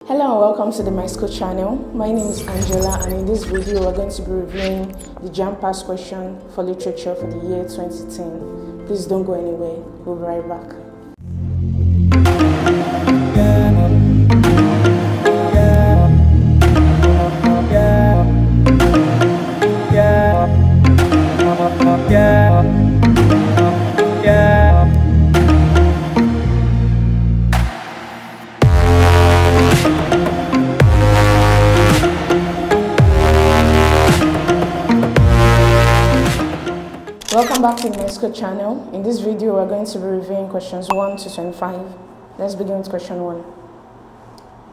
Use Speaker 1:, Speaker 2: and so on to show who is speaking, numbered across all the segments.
Speaker 1: Hello and welcome to the Myschool channel. My name is Angela, and in this video we're going to be reviewing the JAMB past question for literature for the year 2010. Please don't go anywhere, we'll be right back. Welcome back to the Myschool channel. In this video, we're going to be reviewing questions 1 to 25. Let's begin with question 1.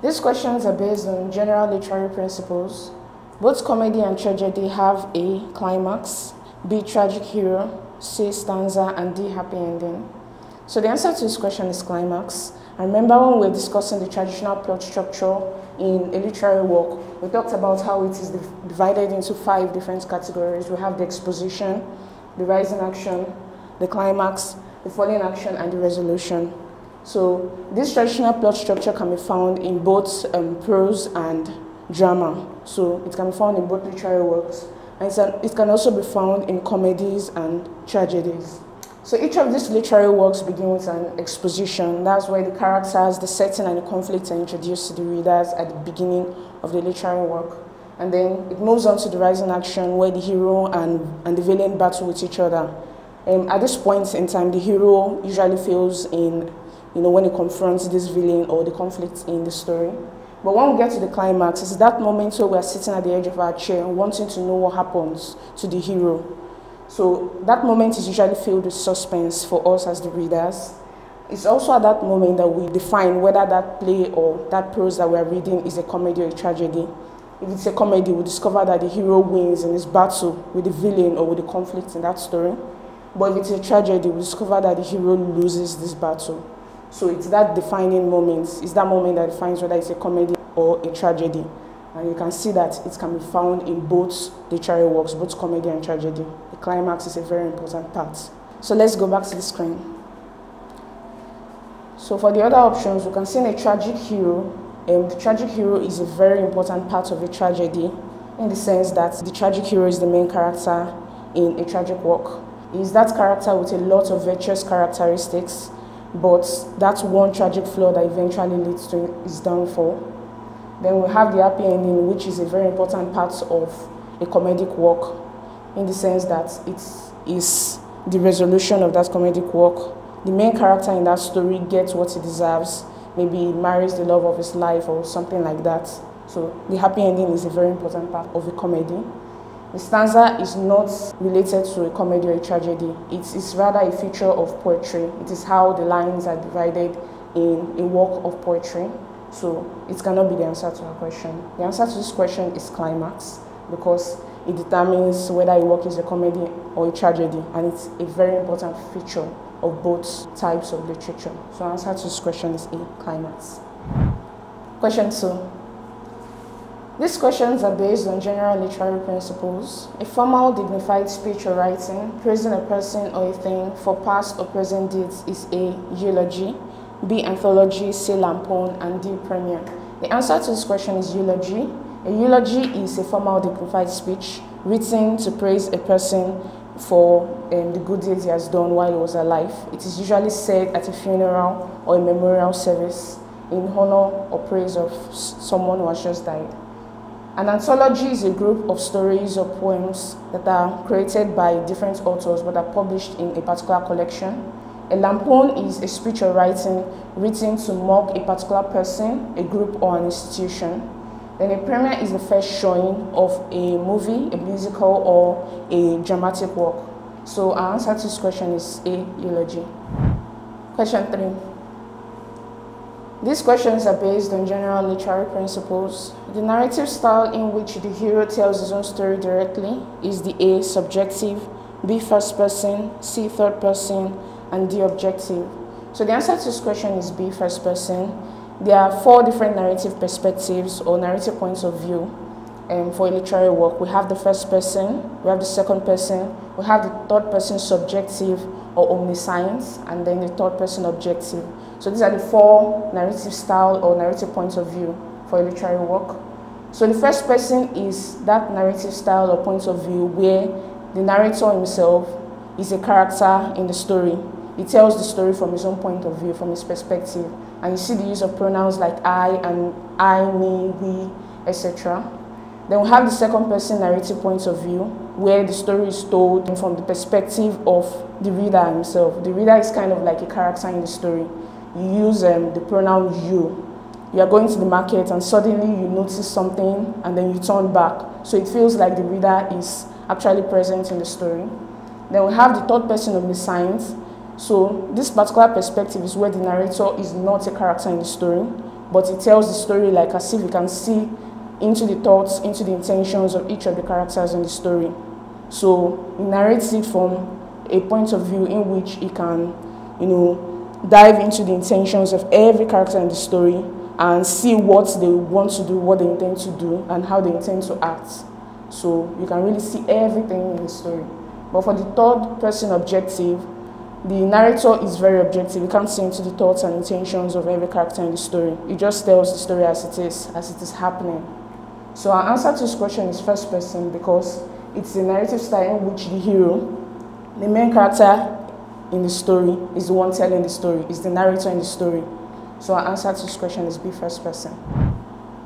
Speaker 1: These questions are based on general literary principles. Both comedy and tragedy have A. climax, B. tragic hero, C. stanza, and D. happy ending. So the answer to this question is climax. And remember when we were discussing the traditional plot structure in a literary work, we talked about how it is divided into 5 different categories. We have the exposition, the rising action, the climax, the falling action, and the resolution. So this traditional plot structure can be found in both prose and drama. So it can be found in both literary works, and it can also be found in comedies and tragedies. So each of these literary works begins with an exposition. That's where the characters, the setting, and the conflicts are introduced to the readers at the beginning of the literary work. And then it moves on to the rising action, where the hero and the villain battle with each other. At this point in time, the hero usually fails in, when he confronts this villain or the conflict in the story. But when we get to the climax, it's that moment where we're sitting at the edge of our chair wanting to know what happens to the hero. So that moment is usually filled with suspense for us as the readers. It's also at that moment that we define whether that play or that prose that we're reading is a comedy or a tragedy. If it's a comedy, we discover that the hero wins in his battle with the villain or with the conflict in that story. But if it's a tragedy, we discover that the hero loses this battle. So it's that defining moment. It's that moment that defines whether it's a comedy or a tragedy. And you can see that it can be found in both literary works, both comedy and tragedy. The climax is a very important part. So let's go back to the screen. So for the other options, we can see in a tragic hero, the tragic hero is a very important part of a tragedy, in the sense that the tragic hero is the main character in a tragic work. He is that character with a lot of virtuous characteristics, but that's one tragic flaw that eventually leads to his downfall. Then we have the happy ending, which is a very important part of a comedic work, in the sense that it is the resolution of that comedic work. The main character in that story gets what he deserves. Maybe he marries the love of his life or something like that. So the happy ending is a very important part of a comedy. The stanza is not related to a comedy or a tragedy. It is rather a feature of poetry. It is how the lines are divided in a work of poetry. So it cannot be the answer to our question. The answer to this question is climax, because it determines whether a work is a comedy or a tragedy, and it's a very important feature of both types of literature. So the answer to this question is A, climax. Question 2. These questions are based on general literary principles. A formal, dignified speech or writing praising a person or a thing for past or present deeds is A, eulogy, B, anthology, C, lampoon, and D, premiere. The answer to this question is eulogy. A eulogy is a formal, dignified speech written to praise a person for the good deeds he has done while he was alive. It is usually said at a funeral or a memorial service in honor or praise of someone who has just died. An anthology is a group of stories or poems that are created by different authors but are published in a particular collection. A lampoon is a speech or writing written to mock a particular person, a group, or an institution. Then a premiere is the first showing of a movie, a musical, or a dramatic work. So our answer to this question is A, eulogy. Question 3. These questions are based on general literary principles. The narrative style in which the hero tells his own story directly is the A, subjective, B, first person, C, third person, and D, objective. So the answer to this question is B, first person. There are 4 different narrative perspectives or narrative points of view for a literary work. We have the first person, we have the second person, we have the third person subjective or omniscience, and then the third person objective. So these are the 4 narrative style or narrative points of view for a literary work. So the first person is that narrative style or point of view where the narrator himself is a character in the story. He tells the story from his own point of view, from his perspective. And you see the use of pronouns like I and I, me, we, etc. Then we have the second person narrative point of view where the story is told from the perspective of the reader himself. The reader is kind of like a character in the story. You use the pronoun you. You are going to the market and suddenly you notice something and then you turn back. So it feels like the reader is actually present in the story. Then we have the third person omniscient. So this particular perspective is where the narrator is not a character in the story, but he tells the story like as if you can see into the thoughts, into the intentions of each of the characters in the story. So he narrates it from a point of view in which he can, dive into the intentions of every character in the story and see what they want to do, what they intend to do, and how they intend to act. So you can really see everything in the story. But for the third person objective, the narrator is very objective. You can't see into the thoughts and intentions of every character in the story. He just tells the story as it is happening. So our answer to this question is first person because it's the narrative style in which the hero, the main character in the story, is the one telling the story, is the narrator in the story. So our answer to this question is B, first person.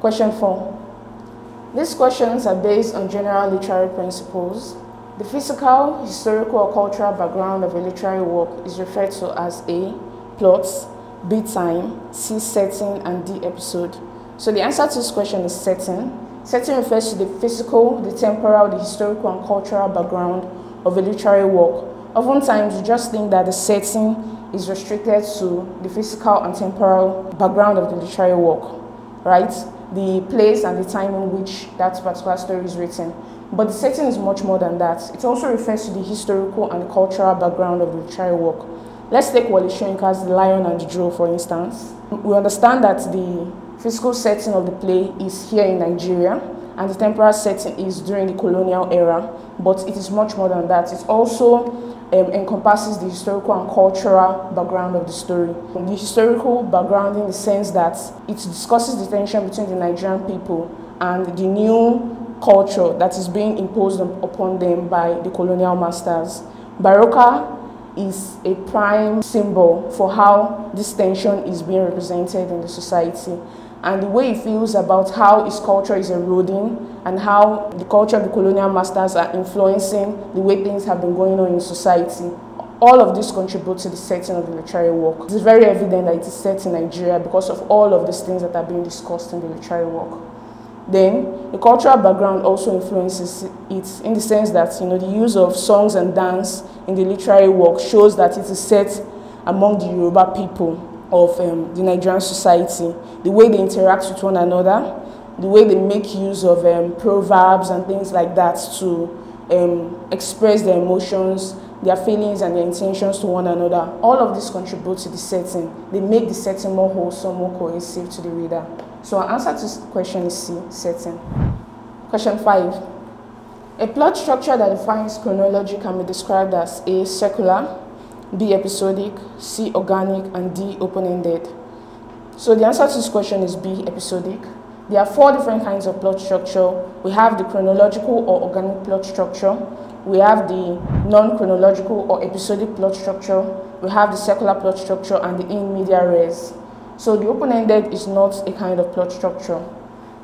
Speaker 1: Question 4. These questions are based on general literary principles. The physical, historical, or cultural background of a literary work is referred to as A, plot, B, time, C, setting, and D, episode. So the answer to this question is setting. Setting refers to the physical, the temporal, the historical, and cultural background of a literary work. Oftentimes, you just think that the setting is restricted to the physical and temporal background of the literary work, right? The place and the time in which that particular story is written. But the setting is much more than that. It also refers to the historical and the cultural background of the literary work. Let's take Wole Soyinka's The Lion and the Drow, for instance. We understand that the physical setting of the play is here in Nigeria, and the temporal setting is during the colonial era, but it is much more than that. It also encompasses the historical and cultural background of the story. The historical background in the sense that it discusses the tension between the Nigerian people and the new culture that is being imposed upon them by the colonial masters. Baroka is a prime symbol for how this tension is being represented in the society, and the way he feels about how his culture is eroding and how the culture of the colonial masters are influencing the way things have been going on in society. All of this contributes to the setting of the literary work. It is very evident that it is set in Nigeria because of all of these things that are being discussed in the literary work. Then, the cultural background also influences it in the sense that the use of songs and dance in the literary work shows that it is set among the Yoruba people of the Nigerian society. The way they interact with one another, the way they make use of proverbs and things like that to express their emotions, their feelings and their intentions to one another. All of this contributes to the setting. They make the setting more wholesome, more cohesive to the reader. So our answer to this question is C, setting. Question 5. A plot structure that defines chronology can be described as A, circular, B, episodic, C, organic, and D, open-ended. So the answer to this question is B, episodic. There are 4 different kinds of plot structure. We have the chronological or organic plot structure. We have the non-chronological or episodic plot structure. We have the circular plot structure and the in media res. So the open-ended is not a kind of plot structure.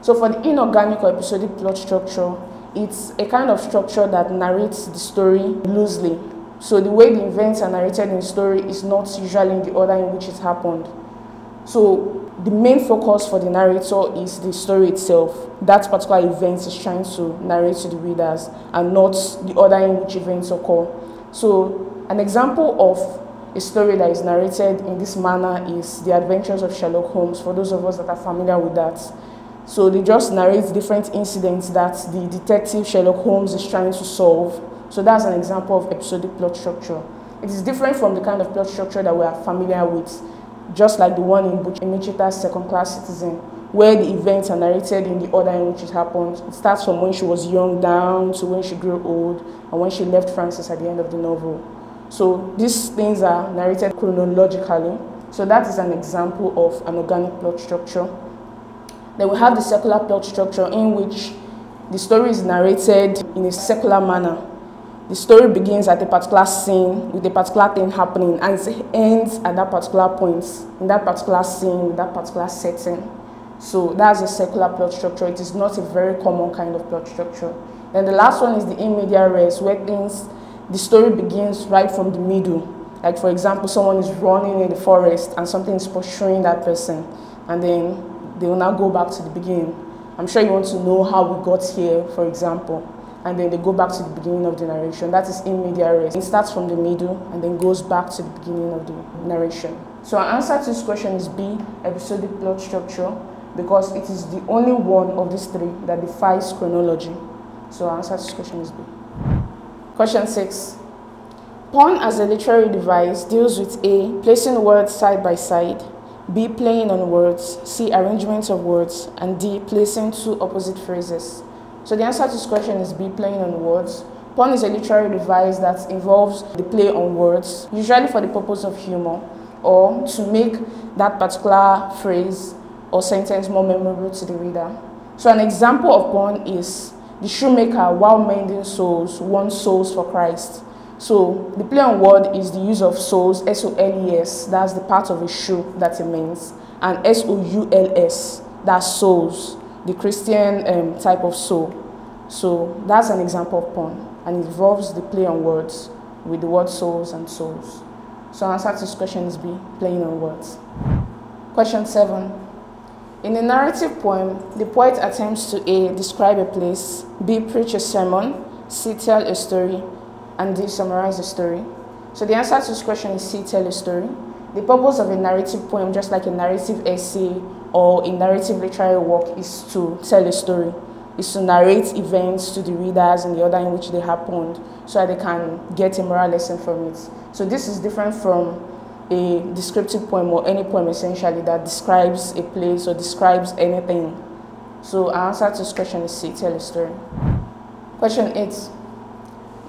Speaker 1: So for the inorganic or episodic plot structure, it's a kind of structure that narrates the story loosely. So the way the events are narrated in the story is not usually in the order in which it happened. So the main focus for the narrator is the story itself. That particular event is trying to narrate to the readers and not the order in which events occur. So an example of a story that is narrated in this manner is The Adventures of Sherlock Holmes, for those of us that are familiar with that. So they just narrate different incidents that the detective Sherlock Holmes is trying to solve. So that's an example of episodic plot structure. It is different from the kind of plot structure that we are familiar with, just like the one in Emechita's Second-Class Citizen, where the events are narrated in the order in which it happened. It starts from when she was young down to when she grew old and when she left Francis at the end of the novel. So these things are narrated chronologically. So that is an example of an organic plot structure. Then we have the secular plot structure, in which the story is narrated in a secular manner. The story begins at a particular scene with a particular thing happening, and it ends at that particular point, in that particular scene, with that particular setting. So that's a secular plot structure. It is not a very common kind of plot structure. Then the last one is the in media res, where the story begins right from the middle. Like, for example, someone is running in the forest and something is pursuing that person, and then they will now go back to the beginning. I'm sure you want to know how we got here, for example, and then they go back to the beginning of the narration. That is in media res. It starts from the middle and then goes back to the beginning of the narration. So our answer to this question is B, episodic plot structure, because it is the only one of these three that defies chronology. So our answer to this question is B. Question 6. Pun as a literary device deals with A, placing words side by side, B, playing on words, C, arrangement of words, and D, placing two opposite phrases. So the answer to this question is B, playing on words. Pun is a literary device that involves the play on words, usually for the purpose of humor, or to make that particular phrase or sentence more memorable to the reader. So an example of pun is the shoemaker, while mending soles, won souls for Christ. So the play on word is the use of soles, S-O-L-E-S, that's the part of a shoe that it means, and S-O-U-L-S, that's souls, the Christian type of soul. So that's an example of pun, and it involves the play on words with the word souls and souls. So answer to this question is B, playing on words. Question 7. In a narrative poem, the poet attempts to A, describe a place, B, preach a sermon, C, tell a story, and D, summarize a story. So the answer to this question is C, tell a story. The purpose of a narrative poem, just like a narrative essay or a narrative literary work, is to tell a story, is to narrate events to the readers in the order in which they happened, so that they can get a moral lesson from it. So this is different from a descriptive poem or any poem essentially that describes a place or describes anything. So our answer to this question is C, tell a story. Question 8.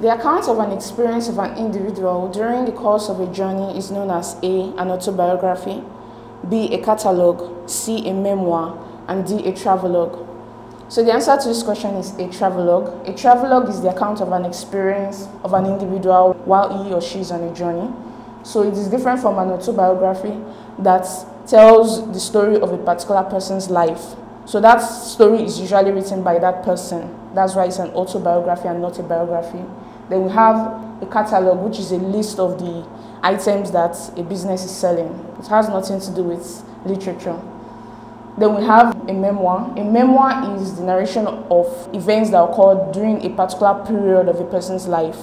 Speaker 1: The account of an experience of an individual during the course of a journey is known as A, an autobiography, B, a catalogue, C, a memoir, and D, a travelogue. So the answer to this question is a travelogue. A travelogue is the account of an experience of an individual while he or she is on a journey. So it is different from an autobiography that tells the story of a particular person's life. So that story is usually written by that person. That's why it's an autobiography and not a biography. Then we have a catalog, which is a list of the items that a business is selling. It has nothing to do with literature. Then we have a memoir. A memoir is the narration of events that occurred during a particular period of a person's life.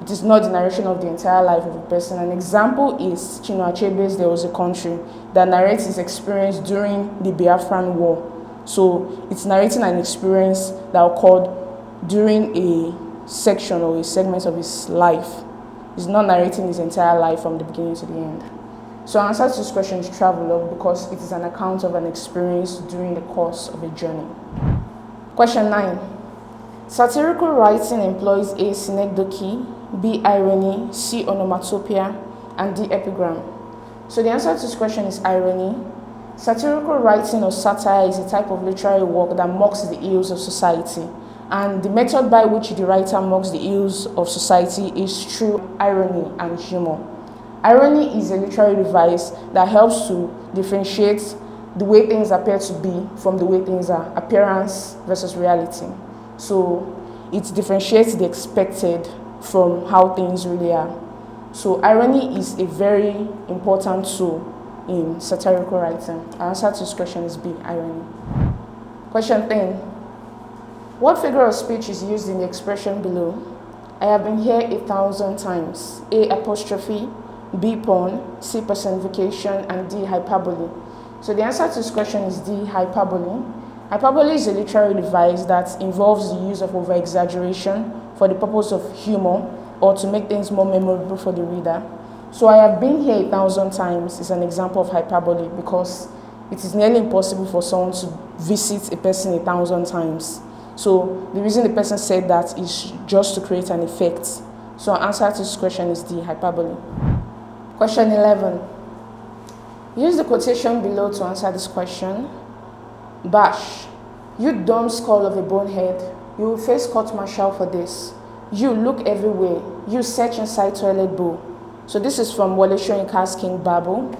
Speaker 1: It is not the narration of the entire life of a person. An example is Chinua Achebe's There Was a Country, that narrates his experience during the Biafran War. So it's narrating an experience that occurred during a section or a segment of his life. He's not narrating his entire life from the beginning to the end. So our answer to this question is travelogue, because it is an account of an experience during the course of a journey. Question 9. Satirical writing employs A, synecdoche, B, irony, C, onomatopoeia, and D, epigram. So the answer to this question is irony. Satirical writing or satire is a type of literary work that mocks the ills of society. And the method by which the writer mocks the ills of society is through irony and humor. Irony is a literary device that helps to differentiate the way things appear to be from the way things are, appearance versus reality. So it differentiates the expected from how things really are. So irony is a very important tool in satirical writing. Our answer to this question is B, irony. Question 10. What figure of speech is used in the expression below? I have been here 1,000 times. A, apostrophe, B, pun, C, personification, and D, hyperbole. So the answer to this question is D, hyperbole. Hyperbole is a literary device that involves the use of over-exaggeration for the purpose of humor or to make things more memorable for the reader. So I have been here 1,000 times is an example of hyperbole, because it is nearly impossible for someone to visit a person 1,000 times. So the reason the person said that is just to create an effect. So our answer to this question is D, hyperbole. Question 11. Use the quotation below to answer this question. Bash. You dumb skull of a bonehead. You will face court-martial for this. You look everywhere. You search inside toilet bowl. So this is from Wole Soyinka's King Babel.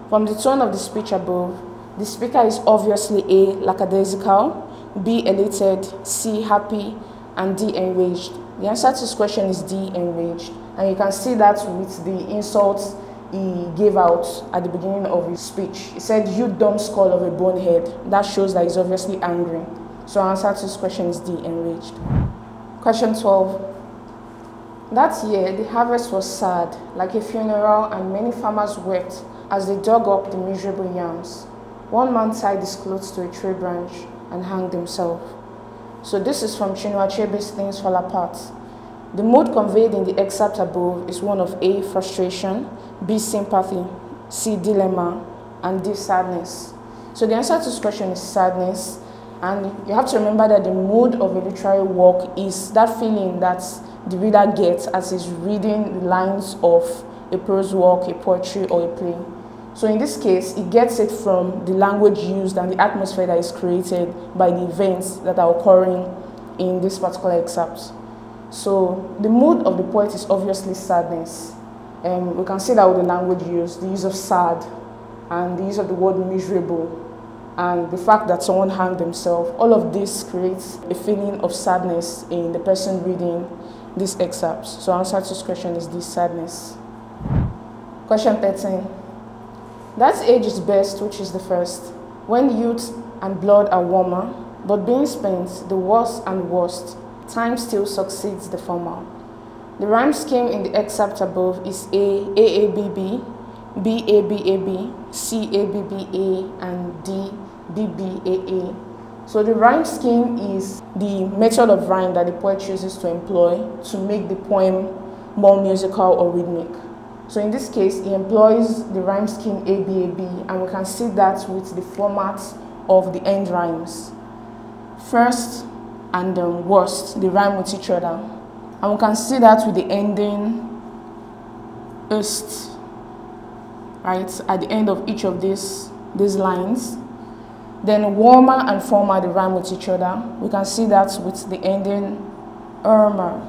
Speaker 1: From the tone of the speech above, the speaker is obviously A, lackadaisical, B, elated, C, happy, and D, enraged. The answer to this question is D, enraged. And you can see that with the insults he gave out at the beginning of his speech. He said, you dumb skull of a bonehead. That shows that he's obviously angry. So our answer to this question is D, enraged. Question 12. That year, the harvest was sad, like a funeral, and many farmers wept as they dug up the miserable yams. One man tied his clothes to a tree branch and hanged himself. So this is from Chinua Achebe's Things Fall Apart. The mood conveyed in the excerpt above is one of A, frustration, B, sympathy, C, dilemma, and D, sadness. So the answer to this question is sadness. And you have to remember that the mood of a literary work is that feeling that the reader gets as he's reading the lines of a prose work, a poetry, or a play. So in this case, it gets it from the language used and the atmosphere that is created by the events that are occurring in this particular excerpt. So the mood of the poet is obviously sadness. We can see that with the language used, the use of sad, and the use of the word miserable, and the fact that someone hanged himself. All of this creates a feeling of sadness in the person reading this excerpt. So answer to this question is this, sadness. Question 13. That age is best which is the first, when youth and blood are warmer, but being spent, the worse and worst, time still succeeds the former. The rhyme scheme in the excerpt above is A, AABB, B, ABAB, C, ABBA, and D, BBAA. So the rhyme scheme is the method of rhyme that the poet chooses to employ to make the poem more musical or rhythmic. So in this case, he employs the rhyme scheme ABAB, and we can see that with the format of the end rhymes. First and worst, they rhyme with each other. And we can see that with the ending ist, right, at the end of each of these lines. Then warmer and former, they rhyme with each other. We can see that with the ending ermer.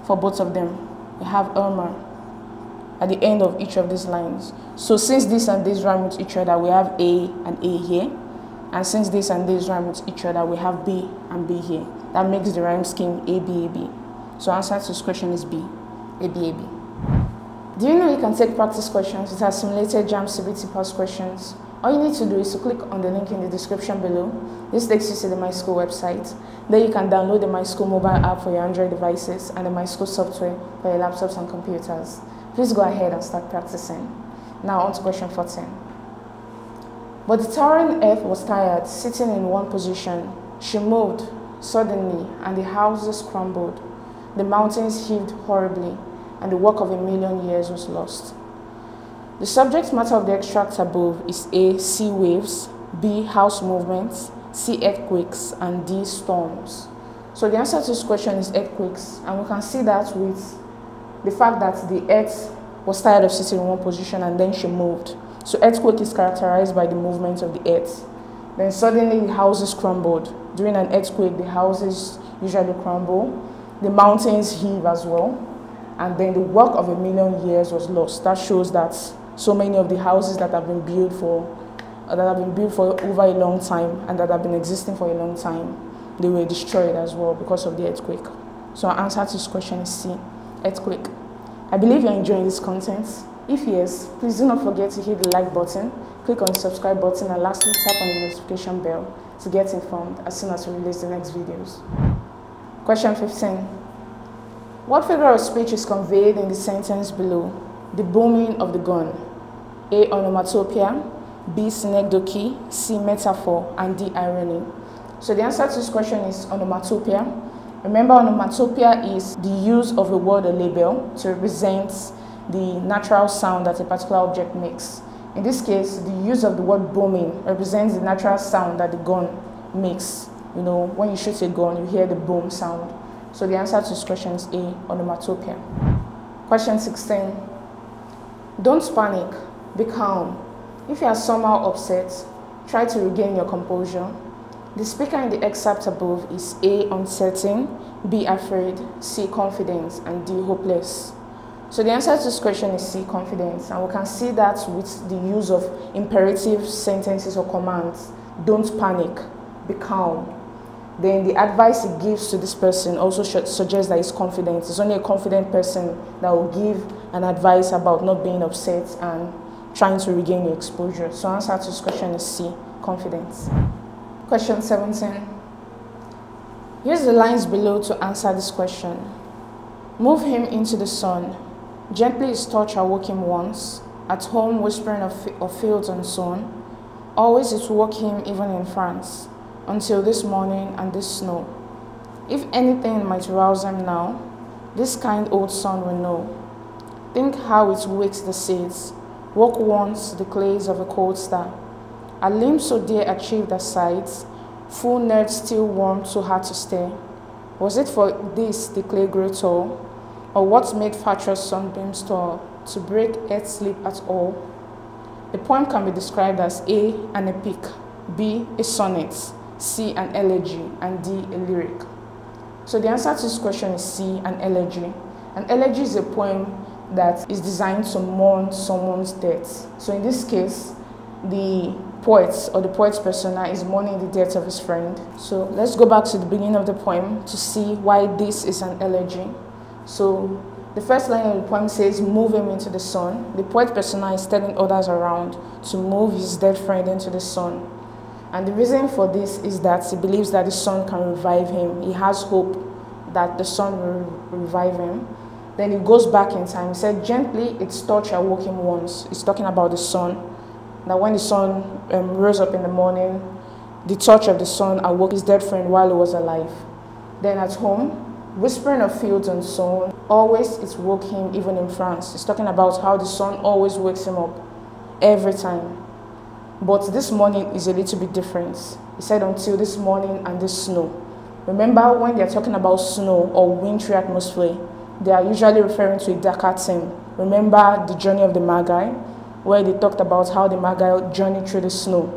Speaker 1: For both of them, we have ermer at the end of each of these lines. So since this and this rhyme with each other, we have A and A here. And since this and this rhyme with each other, we have B and B here. That makes the rhyme scheme ABAB. So answer to this question is B, ABAB. Do you know you can take practice questions? It has simulated JAMB CBT past questions. All you need to do is to click on the link in the description below. This takes you to the Myschool website. There you can download the Myschool mobile app for your Android devices and the Myschool software for your laptops and computers. Please go ahead and start practicing. Now on to question 14. But the towering earth was tired, sitting in one position. She moved suddenly, and the houses crumbled. The mountains heaved horribly, and the work of 1,000,000 years was lost. The subject matter of the extract above is A, sea waves, B, house movements, C, earthquakes, and D, storms. So the answer to this question is earthquakes, and we can see that with the fact that the earth was tired of sitting in one position and then she moved. So earthquake is characterized by the movement of the earth. Then suddenly the houses crumbled. During an earthquake, the houses usually crumble. The mountains heave as well. And then the work of 1,000,000 years was lost. That shows that so many of the houses that have been built for over a long time and that have been existing for a long time, they were destroyed as well because of the earthquake. So our answer to this question is C, earthquake. I believe you're enjoying this content. If yes, please do not forget to hit the like button, click on the subscribe button, and lastly tap on the notification bell to get informed as soon as we release the next videos. Question 15. What figure of speech is conveyed in the sentence below? The booming of the gun. A, onomatopoeia, B, synecdoche, C, metaphor, and D, irony. So the answer to this question is onomatopoeia. Remember, onomatopoeia is the use of a word or label to represent the natural sound that a particular object makes. In this case, the use of the word booming represents the natural sound that the gun makes. You know, when you shoot a gun, you hear the boom sound. So the answer to this question is A, onomatopoeia. Question 16. Don't panic, be calm. If you are somehow upset, Try to regain your composure. The speaker in the excerpt above is A, uncertain, B, afraid, C, confident, and D, hopeless. So the answer to this question is C, confidence, and we can see that with the use of imperative sentences or commands. Don't panic, be calm. Then the advice he gives to this person also suggests that he's confident. It's only a confident person that will give an advice about not being upset and trying to regain your exposure. So answer to this question is C, confidence. Question 17. Use the lines below to answer this question. Move him into the sun. Gently his touch awoke him once. At home whispering of fields and sown. Always it woke him even in France. Until this morning and this snow. If anything might rouse him now, this kind old sun will know. Think how it wakes the seeds, woke once the clays of a cold star. A limb so dear achieved the sights, full nerve still warm too hard to stay. Was it for this the clay grew tall, or what made fatuous sunbeams tall, to break earth's sleep at all? The poem can be described as A, an epic, B, a sonnet, C, an elegy, and D, a lyric. So the answer to this question is C, an elegy. An elegy is a poem that is designed to mourn someone's death. So in this case, the poet or the poet's persona is mourning the death of his friend. So let's go back to the beginning of the poem to see why this is an elegy. So the first line of the poem says, move him into the sun. The poet persona is telling others around to move his dead friend into the sun. And the reason for this is that he believes that the sun can revive him. He has hope that the sun will revive him. Then he goes back in time. He said, gently its touch awoke him once. He's talking about the sun. That when the sun rose up in the morning, the touch of the sun awoke his dead friend while he was alive. Then at home, whispering of fields and sown, always it woke him even in France. He's talking about how the sun always wakes him up every time. But this morning is a little bit different. He said until this morning and this snow. Remember when they're talking about snow or wintry atmosphere, they are usually referring to a darker theme. Remember the journey of the Magi, where they talked about how the Magi journeyed through the snow.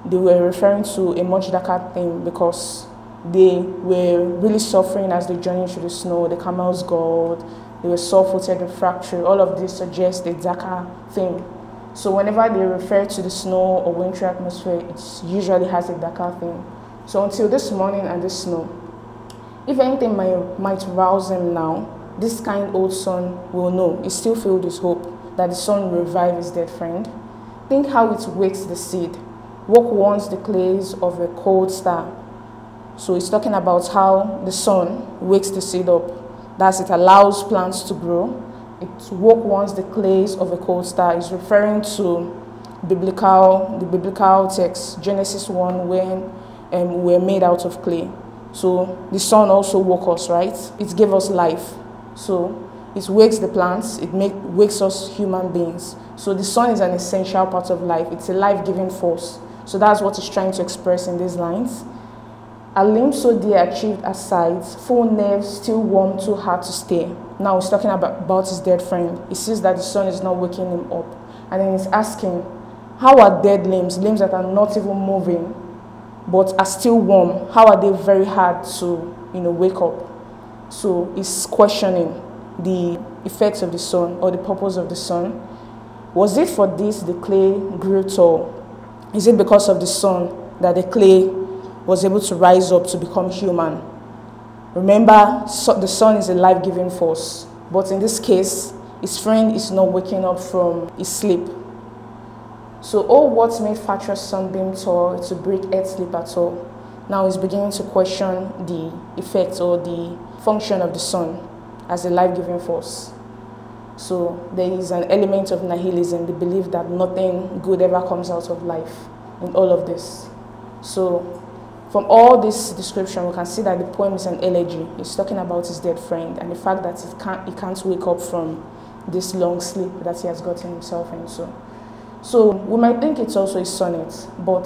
Speaker 1: They were referring to a much darker theme because they were really suffering as they journeyed through the snow. The camels galled, they were sore-footed with fracture. All of this suggests a darker theme. So whenever they refer to the snow or wintry atmosphere, it usually has a darker theme. So until this morning and this snow, if anything might rouse him now, this kind old sun will know. He still filled with hope that the sun will revive his dead friend. Think how it wakes the seed, woke once the clays of a cold star. So he's talking about how the sun wakes the seed up. Thus it allows plants to grow. It woke once the clays of a cold star. Is referring to the biblical text, Genesis 1, when we were made out of clay. So the sun also woke us, right? It gave us life. So it wakes the plants, it wakes us human beings. So the sun is an essential part of life. It's a life-giving force. So that's what he's trying to express in these lines. A limb so dear achieved at sides, full nerves still warm too hard to stay. Now he's talking about his dead friend. He sees that the sun is not waking him up. And then he's asking, how are dead limbs that are not even moving, but are still warm, how are they very hard to wake up? So he's questioning the effects of the sun or the purpose of the sun. Was it for this the clay grew tall? Is it because of the sun that the clay was able to rise up to become human? Remember, the sun is a life-giving force, but in this case, his friend is not waking up from his sleep. So, oh, what made fatuous sunbeam tall to break earth's sleep at all? Now he's beginning to question the effect or the function of the sun as a life-giving force. So there is an element of nihilism, the belief that nothing good ever comes out of life in all of this. So from all this description, we can see that the poem is an elegy. It's talking about his dead friend and the fact that he can't wake up from this long sleep that he has gotten himself into. So we might think it's also a sonnet, but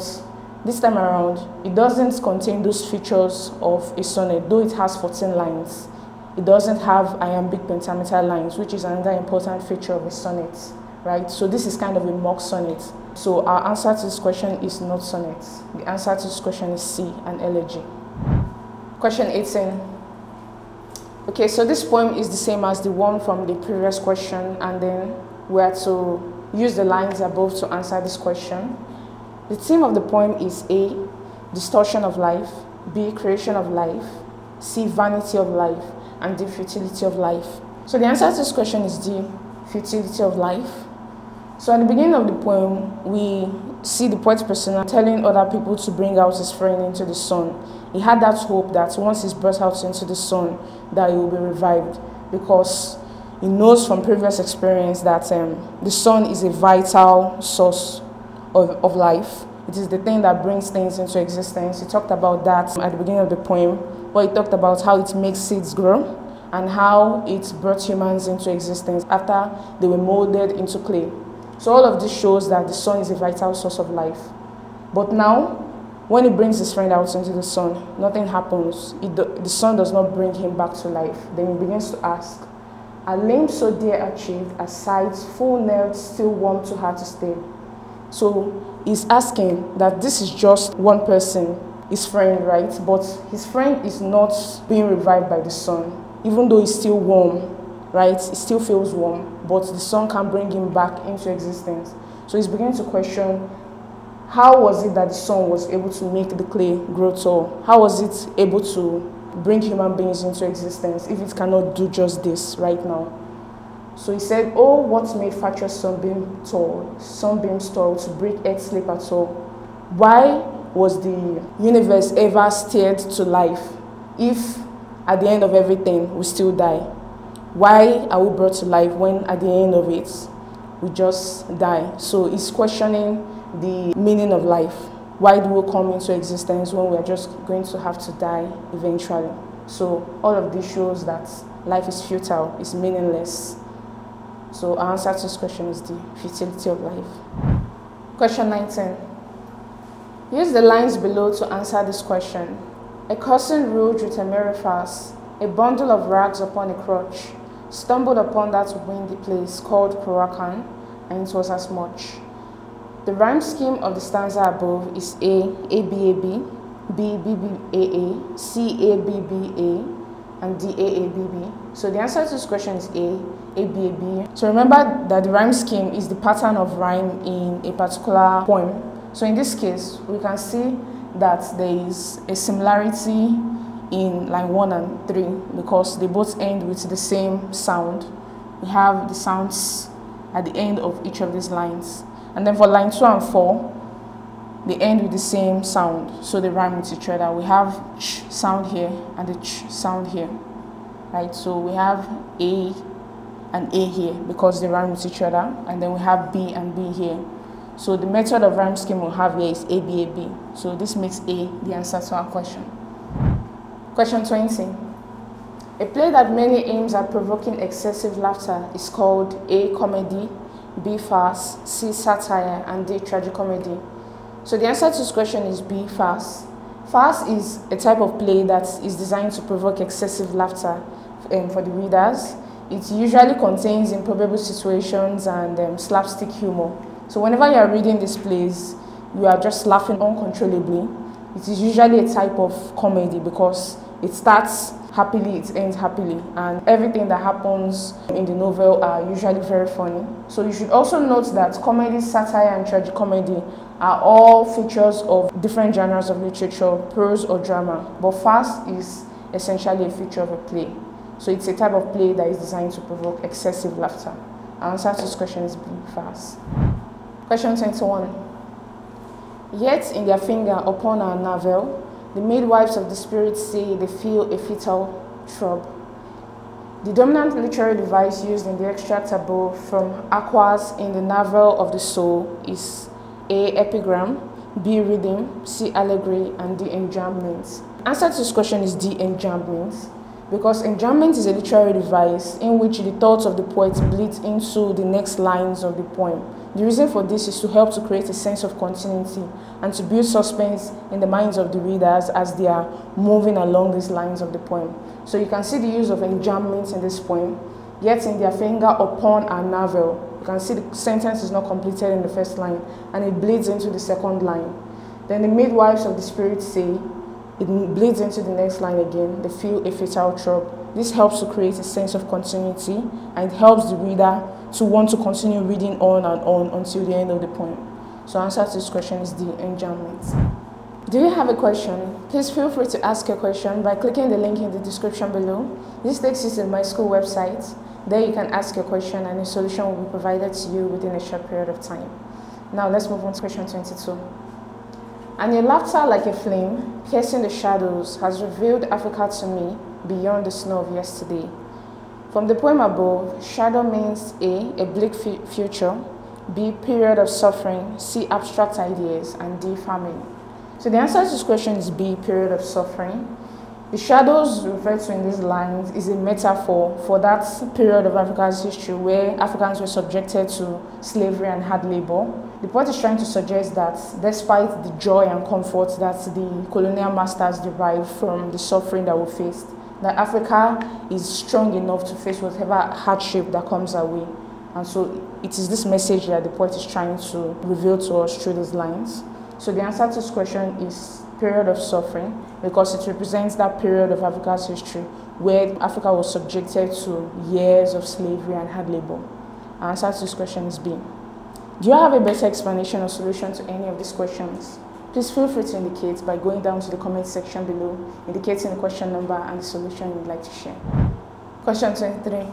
Speaker 1: this time around, it doesn't contain those features of a sonnet, though it has 14 lines. It doesn't have iambic pentameter lines, which is another important feature of a sonnet, right? So this is kind of a mock sonnet. So our answer to this question is not sonnet. The answer to this question is C, an elegy. Question 18. Okay, so this poem is the same as the one from the previous question, and then we are to use the lines above to answer this question. The theme of the poem is A, distortion of life, B, creation of life, C, vanity of life, and D, futility of life. So the answer to this question is D, futility of life. So at the beginning of the poem, we see the poet's persona telling other people to bring out his friend into the sun. He had that hope that once he's brought out into the sun, that he will be revived, because he knows from previous experience that the sun is a vital source of life. It is the thing that brings things into existence. He talked about that at the beginning of the poem, where he talked about how it makes seeds grow and how it brought humans into existence after they were molded into clay. So all of this shows that the sun is a vital source of life. But now, when he brings his friend out into the sun, nothing happens. The sun does not bring him back to life. Then he begins to ask, "A limb so dear achieved, a sight full nailed still warm to her to stay." So he's asking that this is just one person, his friend, right? But his friend is not being revived by the sun, even though he's still warm, right? It still feels warm, but the sun can't bring him back into existence. So he's beginning to question, how was it that the sun was able to make the clay grow tall? How was it able to bring human beings into existence if it cannot do just this right now? So he said, "Oh, what made fatuous sunbeams tall to break earth's sleep at all? Why was the universe ever stirred to life if at the end of everything we still die? Why are we brought to life when at the end of it we just die?" So he's questioning the meaning of life. Why do we come into existence when we are just going to have to die eventually? So all of this shows that life is futile, it's meaningless. So our answer to this question is the futility of life. Question 19. Use the lines below to answer this question. A cousin ruled with a merry farce, a bundle of rags upon a crutch, stumbled upon that windy place called Kurakan, and it was as much. The rhyme scheme of the stanza above is A, A, B, A, B, B, B, B, A, A, C, A, B, B, A, and D, A, A, B, B. So the answer to this question is A, A, B, A, B. So remember that the rhyme scheme is the pattern of rhyme in a particular poem. So in this case, we can see that there is a similarity in line 1 and 3 because they both end with the same sound. We have the sounds at the end of each of these lines. And then for line 2 and 4, they end with the same sound, so they rhyme with each other. We have ch sound here and the ch sound here, right? So we have A and A here because they rhyme with each other, and then we have B and B here. So the method of rhyme scheme we'll have here is A, B, A, B. So this makes A the answer to our question. Question 20. A play that mainly aims at provoking excessive laughter is called A, comedy, B, farce, C, satire, and D, tragicomedy. So the answer to this question is B, farce. Farce is a type of play that is designed to provoke excessive laughter for the readers. It usually contains improbable situations and slapstick humor. So whenever you are reading these plays, you are just laughing uncontrollably. It is usually a type of comedy because it starts happily, it ends happily, and everything that happens in the novel are usually very funny. So you should also note that comedy, satire, and tragicomedy are all features of different genres of literature, prose or drama, but farce is essentially a feature of a play. So it's a type of play that is designed to provoke excessive laughter. Our answer to this question is B, farce. Question 21. Yet in their finger upon our navel, the midwives of the spirit say they feel a fetal throb. The dominant literary device used in the extract above from Aquas in the navel of the soul is A, epigram, B, rhythm, C, allegory, and D, enjambment. Answer to this question is D, enjambment, because enjambment is a literary device in which the thoughts of the poet bleed into the next lines of the poem. The reason for this is to help to create a sense of continuity and to build suspense in the minds of the readers as they are moving along these lines of the poem. So you can see the use of enjambment in this poem. Yet in their finger upon our navel. You can see the sentence is not completed in the first line and it bleeds into the second line. Then the midwives of the spirit say, it bleeds into the next line again, they feel a fatal throb. This helps to create a sense of continuity and it helps the reader to want to continue reading on and on until the end of the poem. So answer to this question is the enjambment. Do you have a question? Please feel free to ask your question by clicking the link in the description below. This takes you to my school website. There you can ask your question and a solution will be provided to you within a short period of time. Now let's move on to question 22. And your laughter like a flame, piercing the shadows, has revealed Africa to me beyond the snow of yesterday. From the poem above, shadow means A, bleak future, B, period of suffering, C, abstract ideas, and D, famine. So the answer to this question is B, period of suffering. The shadows referred to in these lines is a metaphor for that period of Africa's history where Africans were subjected to slavery and hard labor. The poet is trying to suggest that despite the joy and comfort that the colonial masters derived from the suffering that we faced, that Africa is strong enough to face whatever hardship that comes our way. And so it is this message that the poet is trying to reveal to us through these lines. So the answer to this question is period of suffering, because it represents that period of Africa's history where Africa was subjected to years of slavery and hard labor. The answer to this question is B. Do you have a better explanation or solution to any of these questions? Please feel free to indicate by going down to the comment section below, indicating the question number and the solution you'd like to share. Question 23.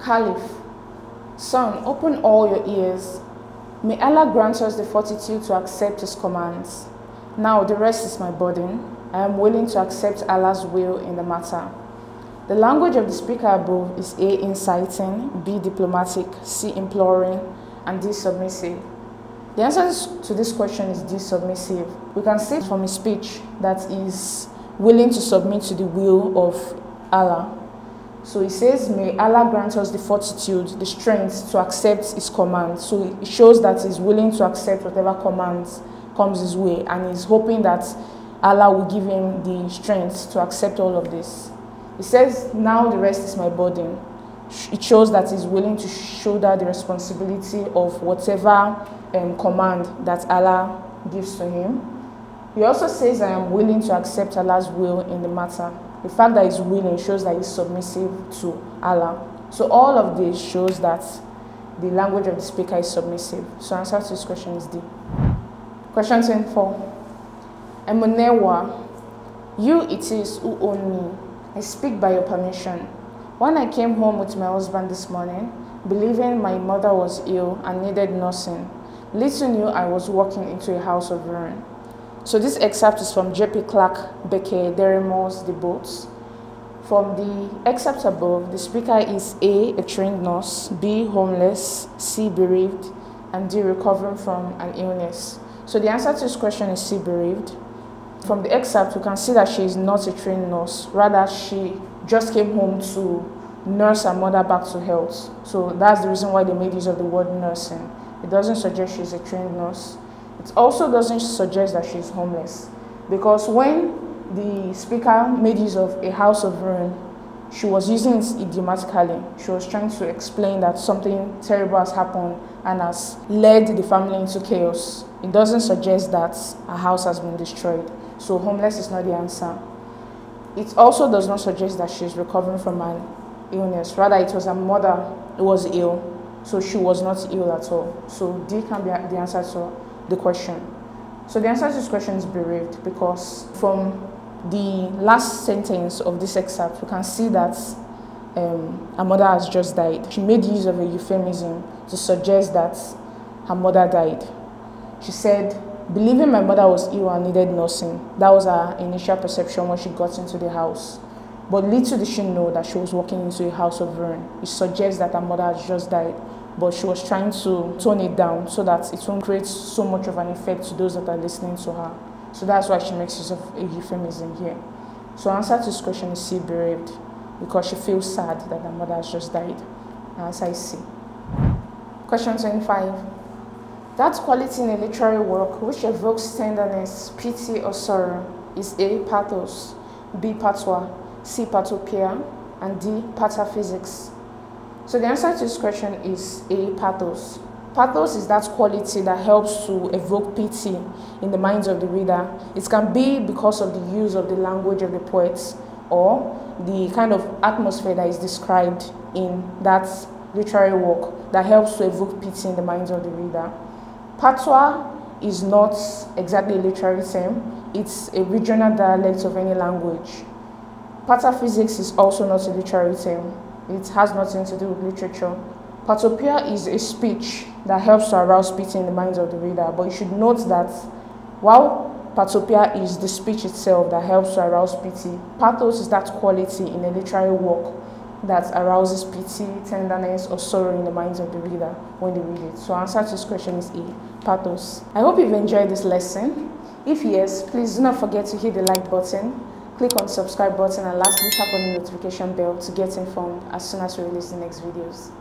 Speaker 1: Caliph, son, open all your ears. May Allah grant us the fortitude to accept His commands. Now the rest is my burden. I am willing to accept Allah's will in the matter. The language of the speaker above is A, inciting, B, diplomatic, C, imploring, and D, submissive. The answer to this question is D, submissive. We can see from his speech that he is willing to submit to the will of Allah. So he says, may Allah grant us the fortitude, the strength to accept His commands. So it shows that he's willing to accept whatever commands comes his way, and he's hoping that Allah will give him the strength to accept all of this. He says, now the rest is my burden. It shows that he's willing to shoulder the responsibility of whatever command that Allah gives to him. He also says, I am willing to accept Allah's will in the matter. The fact that he's willing shows that he's submissive to Allah. So all of this shows that the language of the speaker is submissive. So answer to this question is D. Question 24. Emunewa, you it is who own me. I speak by your permission. When I came home with my husband this morning, believing my mother was ill and needed nursing, little knew I was walking into a house of ruin. So this excerpt is from J.P. Clark Becker Deremore's The Boats. From the excerpt above, the speaker is A, a trained nurse, B, homeless, C, bereaved, and D, recovering from an illness. So the answer to this question is C, bereaved. From the excerpt, we can see that she is not a trained nurse. Rather, she just came home to nurse her mother back to health. So that's the reason why they made use of the word nursing. It doesn't suggest she's a trained nurse. It also doesn't suggest that she's homeless, because when the speaker made use of a house of ruin, she was using it idiomatically. She was trying to explain that something terrible has happened and has led the family into chaos. It doesn't suggest that a house has been destroyed. So homeless is not the answer. It also does not suggest that she's recovering from an illness. Rather, it was her mother who was ill, so she was not ill at all. So D can be the answer to the question. So the answer to this question is bereaved, because from the last sentence of this excerpt, we can see that her mother has just died. She made use of a euphemism to suggest that her mother died. She said, believing my mother was ill and needed nursing. That was her initial perception when she got into the house. But little did she know that she was walking into a house of ruin. It suggests that her mother has just died, but she was trying to tone it down so that it won't create so much of an effect to those that are listening to her. So that's why she makes use of a euphemism here. So answer to this question is C, bereaved, because she feels sad that her mother has just died. Answer is C. Question 25. That quality in a literary work which evokes tenderness, pity, or sorrow is A, pathos, B, patois, C, patopia, and D, pataphysics. So the answer to this question is A, pathos. Pathos is that quality that helps to evoke pity in the minds of the reader. It can be because of the use of the language of the poets or the kind of atmosphere that is described in that literary work that helps to evoke pity in the minds of the reader. Patois is not exactly a literary term. It's a regional dialect of any language. Pataphysics is also not a literary term. It has nothing to do with literature. Patopia is a speech that helps to arouse pity in the minds of the reader, but you should note that while patopia is the speech itself that helps to arouse pity, pathos is that quality in a literary work that arouses pity, tenderness, or sorrow in the minds of the reader when they read it. So answer to this question is A, pathos. I hope you've enjoyed this lesson. If yes, please do not forget to hit the like button, click on the subscribe button, and lastly tap on the notification bell to get informed as soon as we release the next videos.